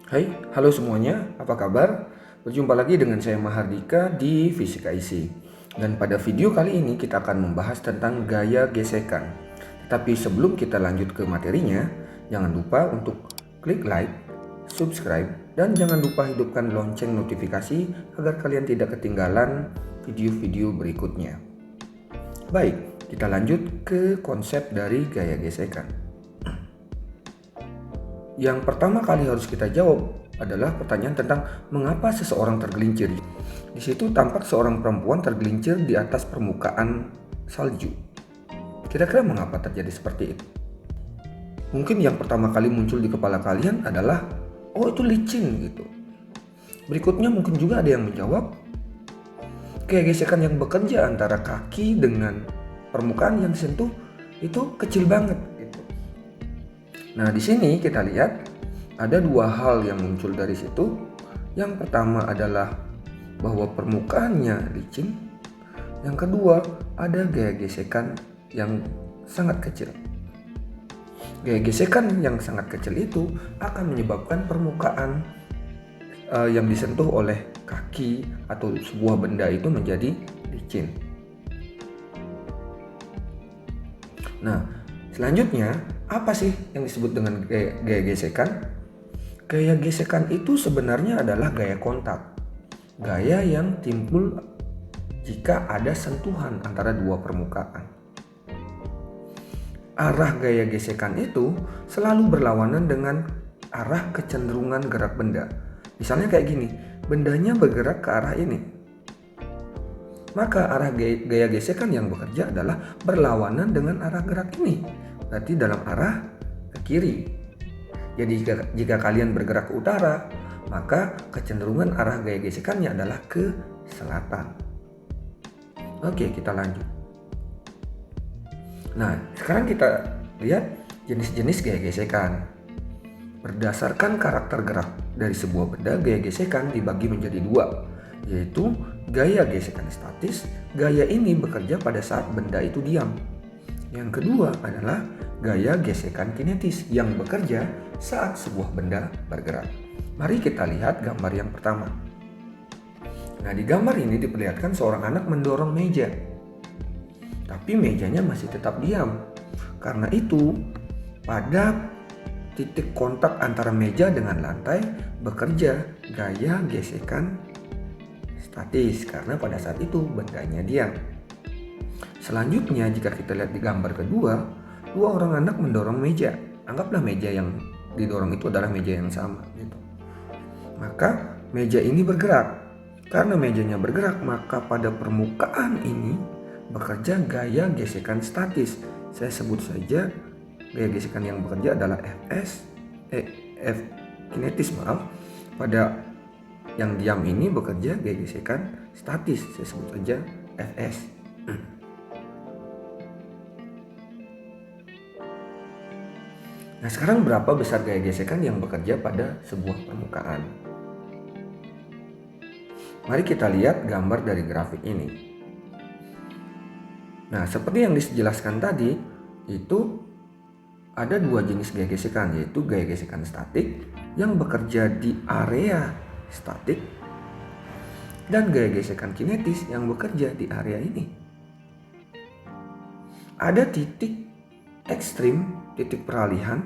Hai, halo semuanya, apa kabar? Berjumpa lagi dengan saya Mahardika di Fisika Isi. Dan pada video kali ini kita akan membahas tentang gaya gesekan. Tetapi sebelum kita lanjut ke materinya, jangan lupa untuk klik like, subscribe, dan jangan lupa hidupkan lonceng notifikasi agar kalian tidak ketinggalan video-video berikutnya. Baik, kita lanjut ke konsep dari gaya gesekan. Yang pertama kali harus kita jawab adalah pertanyaan tentang mengapa seseorang tergelincir. Di situ tampak seorang perempuan tergelincir di atas permukaan salju. Kira-kira mengapa terjadi seperti itu? Mungkin yang pertama kali muncul di kepala kalian adalah, oh itu licin gitu. Berikutnya mungkin juga ada yang menjawab, kayak gesekan yang bekerja antara kaki dengan permukaan yang disentuh itu kecil banget gitu. Nah, di sini kita lihat ada dua hal yang muncul dari situ. Yang pertama adalah bahwa permukaannya licin. Yang kedua, ada gaya gesekan yang sangat kecil. Gaya gesekan yang sangat kecil itu akan menyebabkan permukaan yang disentuh oleh kaki atau sebuah benda itu menjadi licin. Nah, selanjutnya, apa sih yang disebut dengan gaya gesekan? Gaya gesekan itu sebenarnya adalah gaya kontak. Gaya yang timbul jika ada sentuhan antara dua permukaan. Arah gaya gesekan itu selalu berlawanan dengan arah kecenderungan gerak benda. Misalnya kayak gini, bendanya bergerak ke arah ini. Maka arah gaya gesekan yang bekerja adalah berlawanan dengan arah gerak ini. Berarti dalam arah ke kiri. Jadi jika kalian bergerak ke utara, maka kecenderungan arah gaya gesekannya adalah ke selatan. Oke, kita lanjut. Nah, sekarang kita lihat jenis-jenis gaya gesekan. Berdasarkan karakter gerak dari sebuah benda, gaya gesekan dibagi menjadi dua, yaitu gaya gesekan statis. Gaya ini bekerja pada saat benda itu diam. Yang kedua adalah gaya gesekan kinetis yang bekerja saat sebuah benda bergerak. Mari kita lihat gambar yang pertama. Nah, di gambar ini diperlihatkan seorang anak mendorong meja. Tapi mejanya masih tetap diam. Karena itu, pada titik kontak antara meja dengan lantai bekerja gaya gesekan statis karena pada saat itu bendanya diam. Selanjutnya, jika kita lihat di gambar kedua, dua orang anak mendorong meja. Anggaplah meja yang didorong itu adalah meja yang sama gitu. Maka meja ini bergerak. Karena mejanya bergerak, maka pada permukaan ini bekerja gaya gesekan statis. Saya sebut saja gaya gesekan yang bekerja adalah F kinetis maaf. Pada yang diam ini bekerja gaya gesekan statis. Saya sebut saja Fs. Nah, sekarang berapa besar gaya gesekan yang bekerja pada sebuah permukaan? Mari kita lihat gambar dari grafik ini. Nah, seperti yang dijelaskan tadi, itu ada dua jenis gaya gesekan, yaitu gaya gesekan statik yang bekerja di area statik dan gaya gesekan kinetis yang bekerja di area ini. Ada titik ekstrim, titik peralihan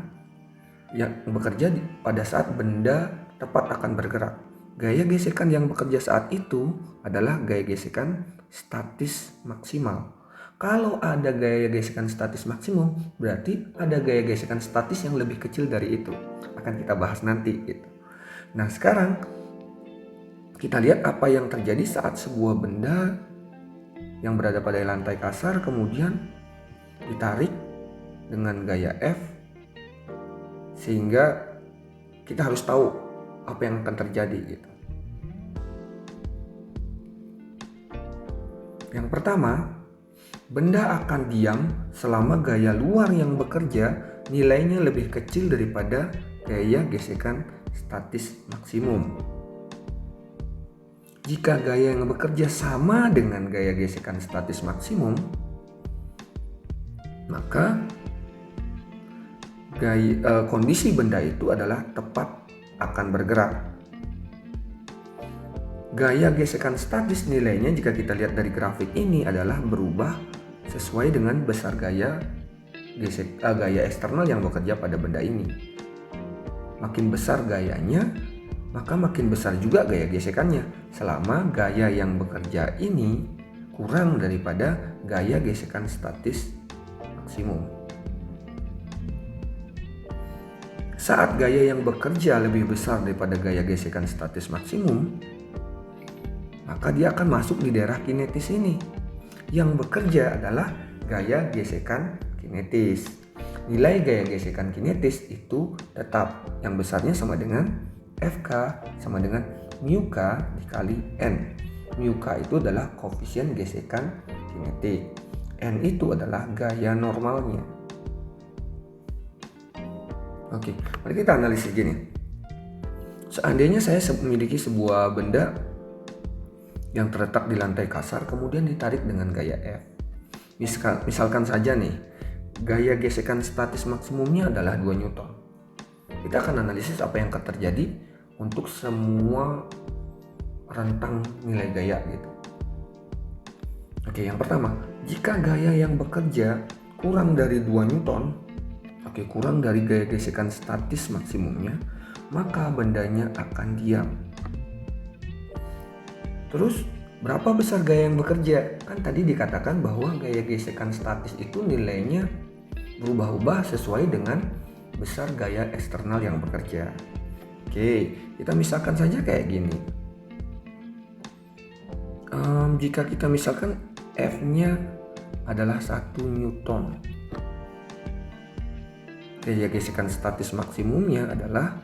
yang bekerja pada saat benda tepat akan bergerak. Gaya gesekan yang bekerja saat itu adalah gaya gesekan statis maksimal. Kalau ada gaya gesekan statis maksimum, berarti ada gaya gesekan statis yang lebih kecil dari itu. Akan kita bahas nanti gitu. Nah, sekarang kita lihat apa yang terjadi saat sebuah benda yang berada pada lantai kasar kemudian ditarik dengan gaya F, sehingga kita harus tahu apa yang akan terjadi gitu. Yang pertama, benda akan diam selama gaya luar yang bekerja nilainya lebih kecil daripada gaya gesekan statis maksimum. Jika gaya yang bekerja sama dengan gaya gesekan statis maksimum, maka kondisi benda itu adalah tepat akan bergerak. Gaya gesekan statis nilainya jika kita lihat dari grafik ini adalah berubah sesuai dengan besar gaya eksternal yang bekerja pada benda ini. Makin besar gayanya, maka makin besar juga gaya gesekannya selama gaya yang bekerja ini kurang daripada gaya gesekan statis maksimum. Saat gaya yang bekerja lebih besar daripada gaya gesekan statis maksimum, maka dia akan masuk di daerah kinetis ini. Yang bekerja adalah gaya gesekan kinetis. Nilai gaya gesekan kinetis itu tetap, yang besarnya sama dengan Fk sama dengan mu k dikali N. Mu k itu adalah koefisien gesekan kinetik. N itu adalah gaya normalnya. Oke, mari kita analisis gini. Seandainya saya memiliki sebuah benda yang terletak di lantai kasar kemudian ditarik dengan gaya F. Misalkan saja nih, gaya gesekan statis maksimumnya adalah 2 Newton. Kita akan analisis apa yang akan terjadi untuk semua rentang nilai gaya gitu. Oke, yang pertama, jika gaya yang bekerja kurang dari 2 Newton, kurang dari gaya gesekan statis maksimumnya, maka bendanya akan diam. Terus berapa besar gaya yang bekerja? Kan tadi dikatakan bahwa gaya gesekan statis itu nilainya berubah-ubah sesuai dengan besar gaya eksternal yang bekerja. Oke, kita misalkan saja kayak gini. Jika kita misalkan F-nya adalah 1 Newton, gaya gesekan statis maksimumnya adalah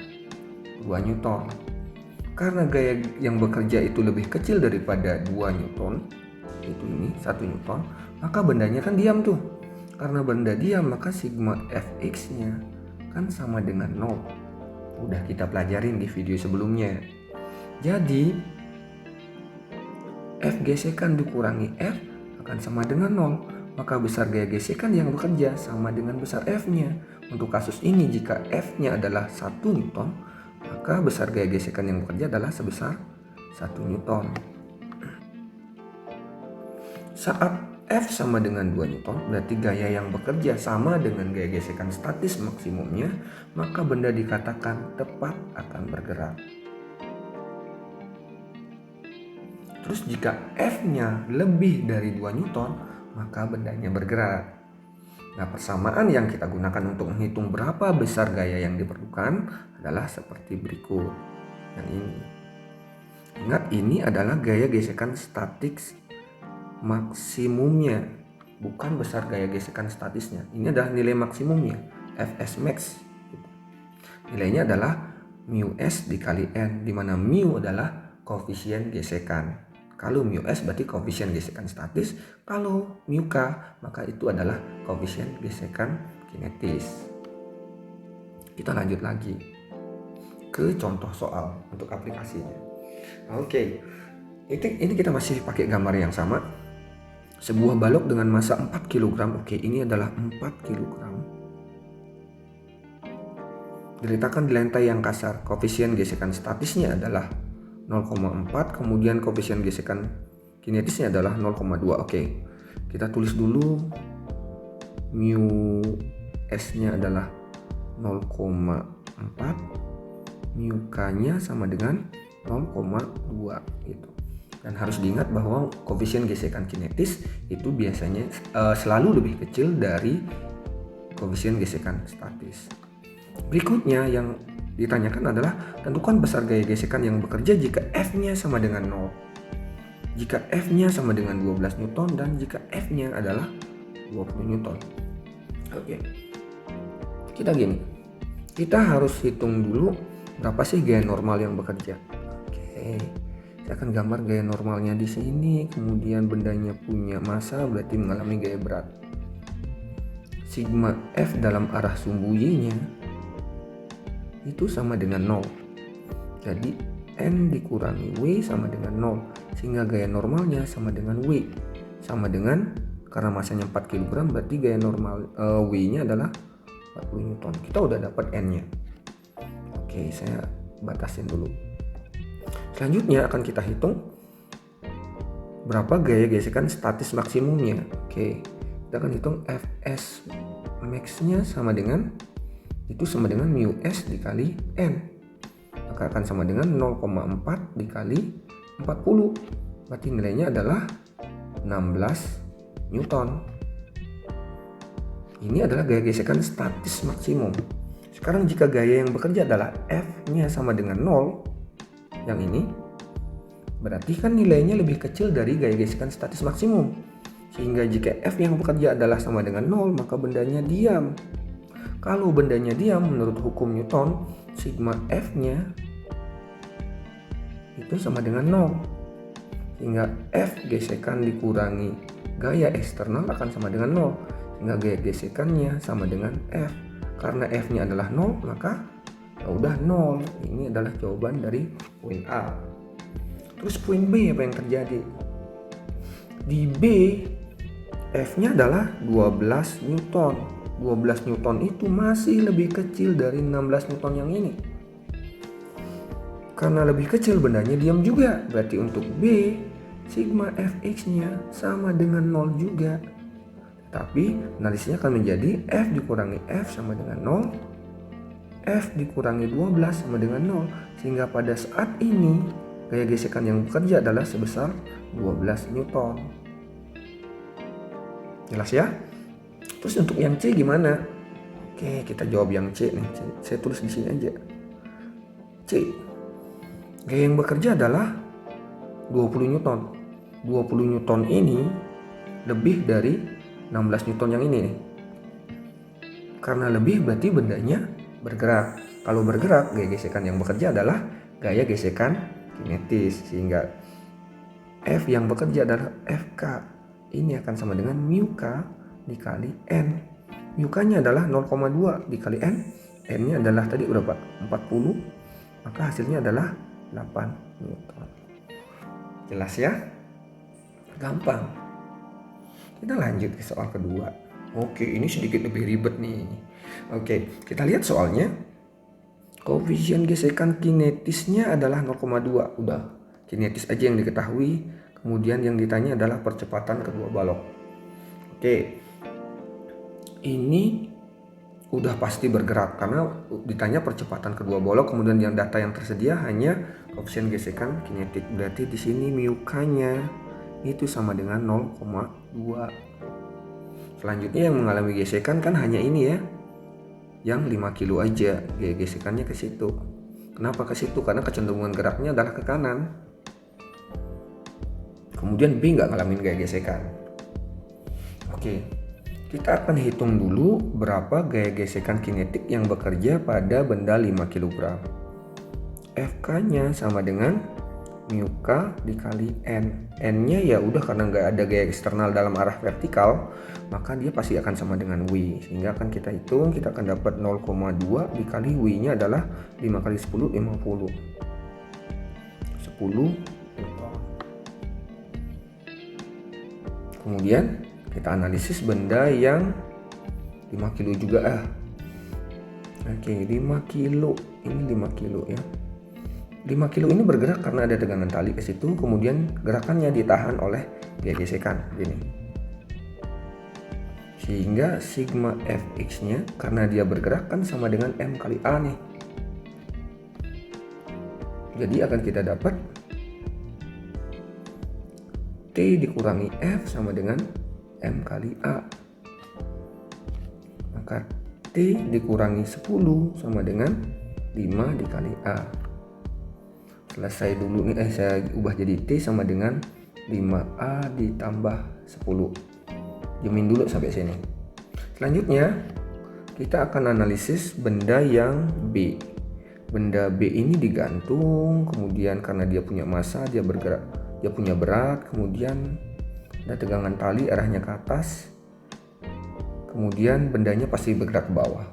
2 Newton. Karena gaya yang bekerja itu lebih kecil daripada 2 Newton, yaitu ini 1 Newton, maka bendanya kan diam tuh. Karena benda diam, maka sigma Fx-nya kan sama dengan 0. Udah kita pelajarin di video sebelumnya. Jadi F gesekan dikurangi F akan sama dengan 0. Maka besar gaya gesekan yang bekerja sama dengan besar F-nya. Untuk kasus ini, jika F-nya adalah 1 Newton, maka besar gaya gesekan yang bekerja adalah sebesar 1 Newton. Saat F sama dengan 2 Newton, berarti gaya yang bekerja sama dengan gaya gesekan statis maksimumnya, maka benda dikatakan tepat akan bergerak. Terus jika F-nya lebih dari 2 Newton, maka bendanya bergerak. Nah, persamaan yang kita gunakan untuk menghitung berapa besar gaya yang diperlukan adalah seperti berikut. Yang ini. Ingat, ini adalah gaya gesekan statik maksimumnya, bukan besar gaya gesekan statisnya. Ini adalah nilai maksimumnya, Fs max. Nilainya adalah mu s dikali n, di mana mu adalah koefisien gesekan. Kalau mu s berarti koefisien gesekan statis, kalau mu k maka itu adalah koefisien gesekan kinetis. Kita lanjut lagi ke contoh soal untuk aplikasinya. Oke, ini kita masih pakai gambar yang sama. Sebuah balok dengan massa 4 kg. Oke, ini adalah 4 kg. Diletakkan di lantai yang kasar. Koefisien gesekan statisnya adalah 0,4, kemudian koefisien gesekan kinetisnya adalah 0,2. Oke, kita tulis dulu mu s-nya adalah 0,4, mu k-nya sama dengan 0,2 gitu. Dan harus diingat bahwa koefisien gesekan kinetis itu biasanya selalu lebih kecil dari koefisien gesekan statis. Berikutnya yang ditanyakan adalah tentukan besar gaya gesekan yang bekerja jika F-nya sama dengan 0. Jika F-nya sama dengan 12 Newton dan jika F-nya adalah 20 Newton. Oke. Kita harus hitung dulu berapa sih gaya normal yang bekerja. Oke. Saya akan gambar gaya normalnya di sini, kemudian bendanya punya massa berarti mengalami gaya berat. Sigma F dalam arah sumbu Y-nya itu sama dengan 0. Jadi N dikurangi W sama dengan 0, sehingga gaya normalnya sama dengan W. Sama dengan, karena masanya 4 kg berarti gaya normal W-nya adalah 40 Newton. Kita udah dapat N-nya. Oke, saya batasin dulu. Selanjutnya akan kita hitung berapa gaya gesekan statis maksimumnya. Oke, kita akan hitung Fs max-nya sama dengan mu s dikali n, maka akan sama dengan 0,4 dikali 40, berarti nilainya adalah 16 Newton. Ini adalah gaya gesekan statis maksimum. Sekarang jika gaya yang bekerja adalah F-nya sama dengan 0, yang ini, berarti kan nilainya lebih kecil dari gaya gesekan statis maksimum. Sehingga jika F yang bekerja adalah sama dengan 0, maka bendanya diam. Kalau bendanya diam, menurut hukum Newton, sigma F-nya itu sama dengan 0. Sehingga F gesekan dikurangi gaya eksternal akan sama dengan 0. Sehingga gaya gesekannya sama dengan F. Karena F-nya adalah 0, maka ya udah 0. Ini adalah jawaban dari poin A. Terus poin B apa yang terjadi? Di B, F-nya adalah 12 Newton. 12 Newton itu masih lebih kecil dari 16 Newton yang ini. Karena lebih kecil, bendanya diam juga. Berarti untuk B, sigma Fx-nya sama dengan 0 juga. Tapi analisisnya akan menjadi F dikurangi F sama dengan 0, F dikurangi 12 sama dengan 0. Sehingga pada saat ini, gaya gesekan yang bekerja adalah sebesar 12 Newton. Jelas ya? Terus untuk yang C gimana? Oke, kita jawab yang C nih. Saya tulis di sini aja. C. Gaya yang bekerja adalah 20 Newton. 20 Newton ini lebih dari 16 Newton yang ini nih. Karena lebih berarti bendanya bergerak. Kalau bergerak, gaya gesekan yang bekerja adalah gaya gesekan kinetis. Sehingga F yang bekerja adalah Fk. Ini akan sama dengan mu K dikali N. Mu K-nya adalah 0,2 dikali N. N-nya adalah tadi berapa? 40. Maka hasilnya adalah 8 Newton. Jelas ya? Gampang. Kita lanjut ke soal kedua. Oke, ini sedikit lebih ribet nih. Oke, kita lihat soalnya. Koefisien gesekan kinetisnya adalah 0,2. Udah, kinetis aja yang diketahui. Kemudian yang ditanya adalah percepatan kedua balok. Oke, ini udah pasti bergerak karena ditanya percepatan kedua balok. Kemudian yang data yang tersedia hanya koefisien gesekan kinetik. Berarti di sini mu K-nya itu sama dengan 0,2. Selanjutnya yang mengalami gesekan kan hanya ini ya, yang 5 kilo aja gaya gesekannya ke situ. Kenapa ke situ? Karena kecenderungan geraknya adalah ke kanan. Kemudian B nggak ngalamin gaya gesekan. Oke, kita akan hitung dulu berapa gaya gesekan kinetik yang bekerja pada benda 5 kg. Fk-nya sama dengan mu K dikali N. N-nya ya udah karena nggak ada gaya eksternal dalam arah vertikal, maka dia pasti akan sama dengan W. Sehingga akan kita hitung, kita akan dapat 0,2 dikali W-nya adalah 5 kali 10, 50. 10 Newton. Kemudian kita analisis benda yang 5 kilo juga. Oke, 5 kilo. Ini 5 kilo ya. 5 kilo ini bergerak karena ada tegangan tali ke situ, kemudian gerakannya ditahan oleh gaya gesekan gini. Sehingga sigma Fx-nya karena dia bergerak kan sama dengan M kali A nih. Jadi akan kita dapat T dikurangi F sama dengan M kali A. Maka T dikurangi 10 sama dengan 5 dikali A. Selesai dulu nih, saya ubah jadi T sama dengan 5A ditambah 10. Jamin dulu sampai sini. Selanjutnya kita akan analisis benda yang B. Benda B ini digantung, kemudian karena dia punya massa, dia bergerak, dia punya berat, kemudian ada tegangan tali arahnya ke atas. Kemudian bendanya pasti bergerak ke bawah.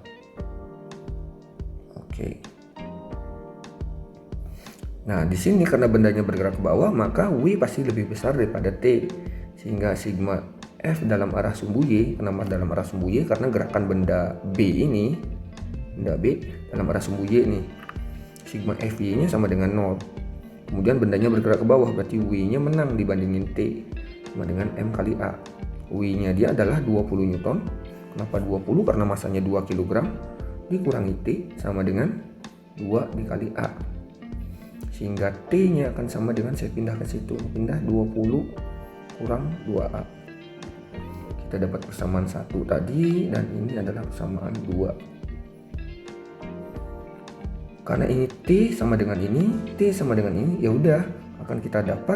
Oke. Nah, di sini karena bendanya bergerak ke bawah, maka W pasti lebih besar daripada T. Sehingga sigma F dalam arah sumbu Y, kenapa dalam arah sumbu Y? Karena gerakan benda B ini, benda B dalam arah sumbu Y nih. Sigma FY nya sama dengan 0. Kemudian bendanya bergerak ke bawah, berarti W-nya menang dibandingin T, sama dengan M kali A. W-nya dia adalah 20 Newton. Kenapa 20? Karena masanya 2 kg dikurangi T sama dengan 2 dikali A. Sehingga T-nya akan sama dengan, saya pindah ke situ, pindah 20 kurang 2A. Kita dapat persamaan 1 tadi, dan ini adalah persamaan 2. Karena ini T sama dengan ini, T sama dengan ini, ya udah akan kita dapat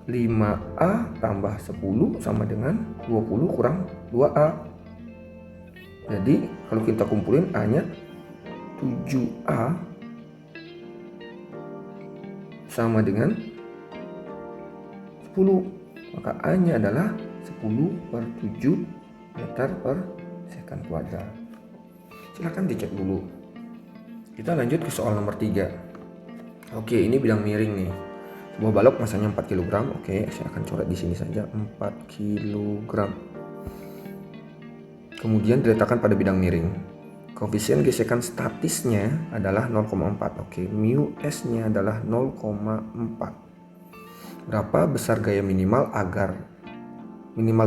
5A tambah 10 sama dengan 20 kurang 2A. Jadi kalau kita kumpulin A-nya 7A sama dengan 10. Maka A-nya adalah 10 per 7 meter per second kuadrat. Silahkan dicek dulu. Kita lanjut ke soal nomor 3. Oke, ini bidang miring nih. Sebuah balok masanya 4 kg. Oke, saya akan coret di sini saja 4 kg. Kemudian diletakkan pada bidang miring. Koefisien gesekan statisnya adalah 0,4. Oke, mu S-nya adalah 0,4. Berapa besar gaya minimal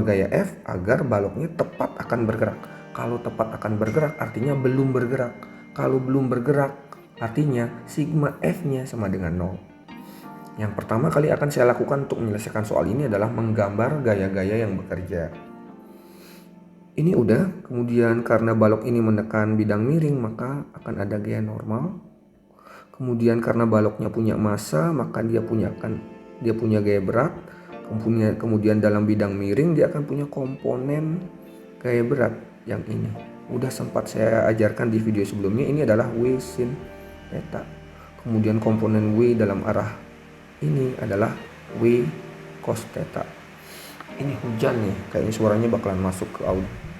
gaya F agar baloknya tepat akan bergerak? Kalau tepat akan bergerak artinya belum bergerak. Kalau belum bergerak artinya sigma F-nya sama dengan 0. Yang pertama kali akan saya lakukan untuk menyelesaikan soal ini adalah menggambar gaya-gaya yang bekerja. Ini udah, kemudian karena balok ini menekan bidang miring maka akan ada gaya normal. Kemudian karena baloknya punya massa maka dia punya gaya berat. Kemudian dalam bidang miring dia akan punya komponen gaya berat yang ini. Udah sempat saya ajarkan di video sebelumnya, ini adalah W sin theta. Kemudian komponen W dalam arah ini adalah W cos theta. Ini hujan nih, kayaknya suaranya bakalan masuk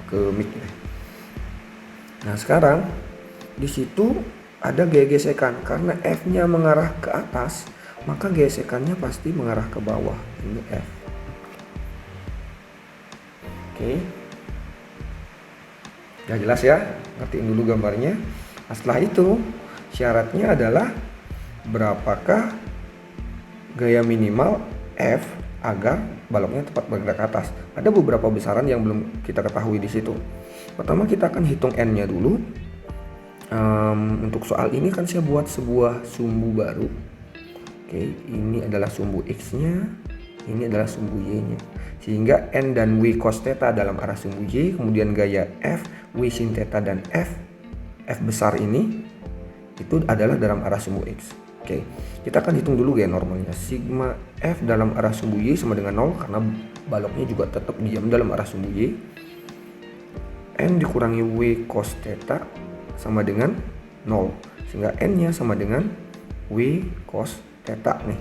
ke mic ya. Nah sekarang di situ ada gaya gesekan, karena F-nya mengarah ke atas maka gesekannya pasti mengarah ke bawah. Ini F. Oke. Gak jelas ya, ngertiin dulu gambarnya. Nah, setelah itu syaratnya adalah berapakah gaya minimal F agar baloknya tepat bergerak ke atas. Ada beberapa besaran yang belum kita ketahui di situ. Pertama kita akan hitung N-nya dulu. Untuk soal ini kan saya buat sebuah sumbu baru. Oke, ini adalah sumbu X-nya, ini adalah sumbu Y-nya. Sehingga N dan W cos theta dalam arah sumbu Y, kemudian gaya F, W sin theta dan F besar ini itu adalah dalam arah sumbu X. Oke, kita akan hitung dulu gaya normalnya. Sigma F dalam arah sumbu Y sama dengan 0 karena baloknya juga tetap diam dalam arah sumbu Y. N dikurangi W cos theta sama dengan 0. Sehingga N-nya sama dengan W cos theta nih.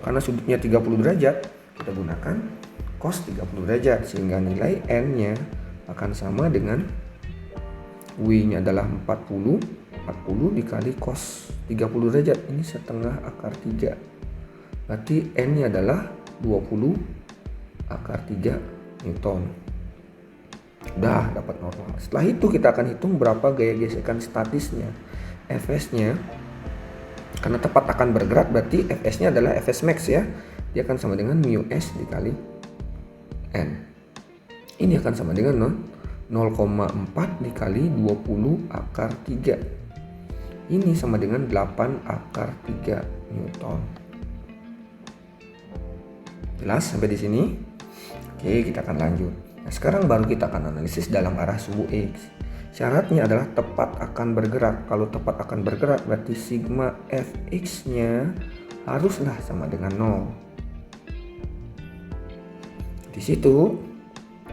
Karena sudutnya 30 derajat, kita gunakan cos 30 derajat sehingga nilai N-nya akan sama dengan W-nya adalah 40 dikali cos 30 derajat, ini setengah akar 3. Berarti N-nya adalah 20 akar 3 Newton. Udah dapat normal. Setelah itu kita akan hitung berapa gaya gesekan statisnya. Fs-nya karena tepat akan bergerak berarti Fs-nya adalah Fs max ya. Dia akan sama dengan mu S dikali N. Ini akan sama dengan 0,4 dikali 20 akar 3. Ini sama dengan 8 akar 3 Newton. Jelas sampai di sini? Oke, kita akan lanjut. Nah, sekarang baru kita akan analisis dalam arah sumbu X. Syaratnya adalah tepat akan bergerak. Kalau tepat akan bergerak berarti sigma Fx-nya haruslah sama dengan 0. Di situ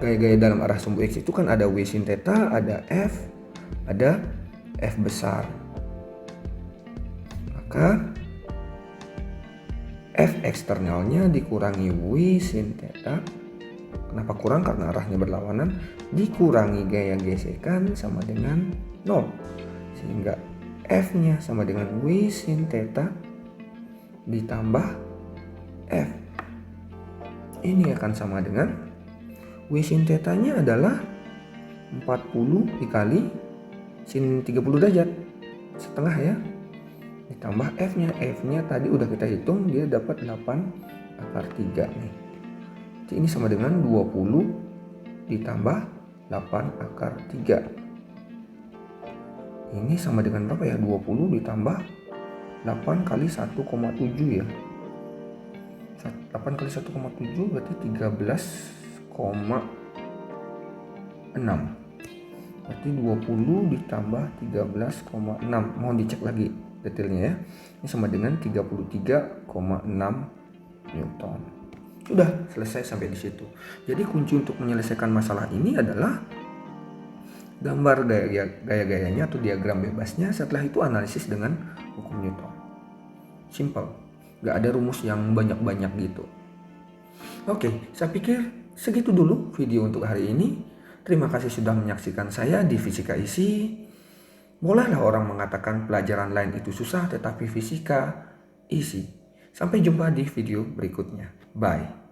gaya-gaya dalam arah sumbu X itu kan ada W sin theta, ada F, ada F besar. Maka F eksternalnya dikurangi W sin theta. Kenapa kurang? Karena arahnya berlawanan. Dikurangi gaya gesekan sama dengan 0. Sehingga F-nya sama dengan W sin theta ditambah F. Ini akan sama dengan W sin theta-nya adalah 40 dikali sin 30 derajat. setengah ya. Ditambah F-nya. F-nya tadi udah kita hitung, dia dapat 8 akar 3 nih. Jadi ini sama dengan 20 ditambah 8 akar 3. Ini sama dengan berapa ya? 20 ditambah 8 kali 1,7 ya. 8 kali 1,7 berarti 13,6. Berarti 20 ditambah 13,6. Mohon dicek lagi detailnya ya. Ini sama dengan 33,6 Newton. Sudah selesai sampai di situ. Jadi kunci untuk menyelesaikan masalah ini adalah gambar gaya-gayanya atau diagram bebasnya, setelah itu analisis dengan hukum Newton. Simple, gak ada rumus yang banyak-banyak gitu. Oke, saya pikir segitu dulu video untuk hari ini. Terima kasih sudah menyaksikan saya di Fisika Isi. Bolehlah orang mengatakan pelajaran lain itu susah, tetapi fisika isi. Sampai jumpa di video berikutnya. Bye.